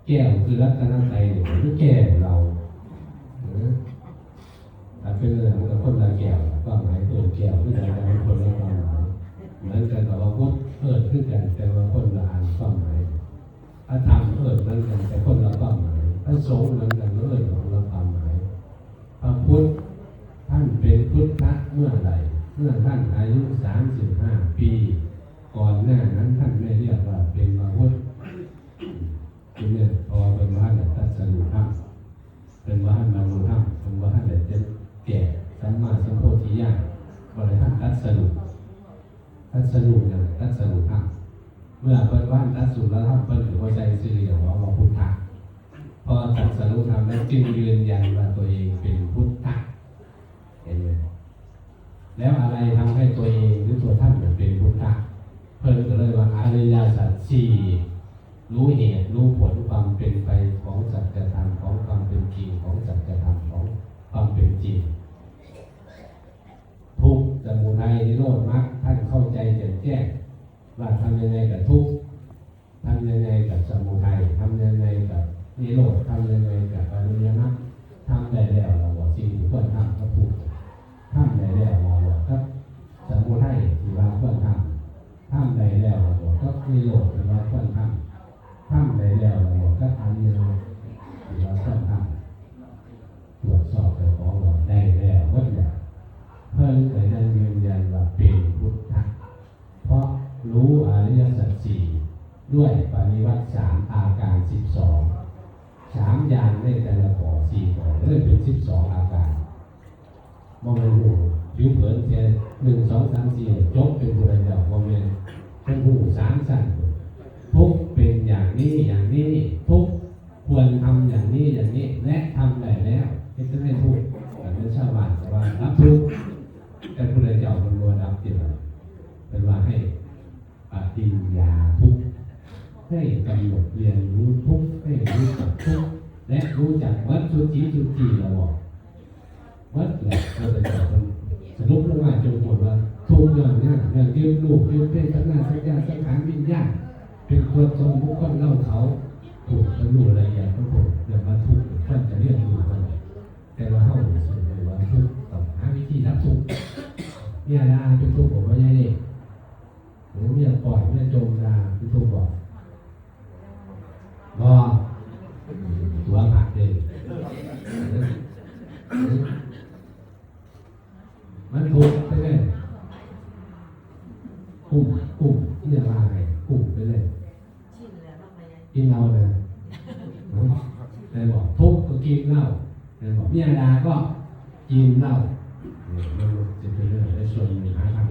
แก้วคือรัตนตรัยเนี่ยคือแก้วเราถ้าเป็นเรื่องของคนละแก้วก็หมายถึงแก้วที่จะเป็นคนละความหมายเหมือนกันกับว่าพุทธขึ้นกันแต่ว่าคนละอันความหมายพระธรรมเหมือนกันแต่คนละความหมายพระสงฆ์เหมือนกันคนละความหมายพระพุทธท่านเป็นพุทธะเมื่อไหร่เมื่อท่านอายุ35 ปีก่อนหน้านั้นท่านไม่เรียกว่าเป็นพระพุทธเป็นเนี่ยพอเป็นว่าท่านตัดสรุปธรรมเป็นว่าท่านบรรลุธรรมเป็นว่าท่านจะแก่สัมมาสัมโพธิญาณว่าท่านตัดสรุปเนี่ยตัดสรุปธรรมเมื่อเป็นว่าตัดสรุปแล้วท่านเป็นถือว่าใจสื่ออย่างว่าพุทธะพอตัดสรุปธรรมแล้วจึงยืนยันว่าตัวเองเป็นพุทธะเห็นไหมแล้วอะไรทำให้ตัวเองหรือตัวท่านเป็นพุทธะเพิ่นก็เลยว่าอริยสัจสี่รู้เหตุรู้ผลความเป็นไปของสัจธรรมของความเป็นจริงของสัจธรรมของความเป็นจริงทุกข์สมุทัยนิโรธมรรคท่านเข้าใจแจ่มแจ้งว่าทำยังไงกับทุกข์ทำยังไงกับสมุทัยทำยังไงกับนิโรธทำยังไงกับอริยมรรคทำได้แล้วเราบอกสิ่งที่ควรทำก็ถูกทำได้แล้วเราบอกครับสมุทัยที่ว่าควรทำได้แล้วเราบอกก็นิโรธที่ว่าควรทำได้แล้วเราบอกก็อริยมรรคที่ว่าควรทำตรวจสอบไปของเราได้แล้วก็อย่างเพิ่งไปนั่งยืนยันว่าเป็นพุทธะเพราะรู้อริยสัจสี่ด้วยปริวัติ3อาการ12อย่างในแต่ละข้อ4ข้อเลยเป็น12อาการมองไม่หูผิวเผินแค่1 2 3 4จบเป็นผู้ใดเดียวมองเป็นหู3 สั้นทุกเป็นอย่างนี้ทุกควรทำอย่างนี้และทำได้แล้วไม่ใช่ไม่ทุกแต่ไม่ชาวบ้านแต่ว่ารับทุกแต่ผู้ใดเดียวเป็นบัวรับจิตเป็นว่าให้ปฏิญญาทุกให้กำหนดเรียนรู้ทุกให้รู้จักทุกและรู้จักวัดสุจีเราบอกวัดแหละเราจะบอกมันสรุปลงมาจนหมดว่าทุกอย่างเนี่ยอย่างเดียวรูปเดียวเป็นขนาดสัญญาสังขารวิญญาณเป็นตัวตนบุคคลเล่าเขาถูกจะรู้อะไรอย่างนั้นผมเดี๋ยวมาทุกท่านจะเรียกรู้กันแต่ว่าเท่าไหร่ส่วนใหญ่ว่าทุกต้องหาวิธีรับทุกเนี่ยนะเป็นทุกผมว่าไงเนี่ยหรือเนี่ยปล่อยเนี่ยจมดาเป็นทุกบอกตัวผักเลยมันถูกไปเลยกุ้มที่จะว่าไงกุ้มไปเลยกินเหล้าเลยเลยบอกทุกก็กินเหล้าเลยบอกเนี่ยดาก็กินเหล้ามันจะเป็นเรื่องในส่วนหนึ่งหาทาง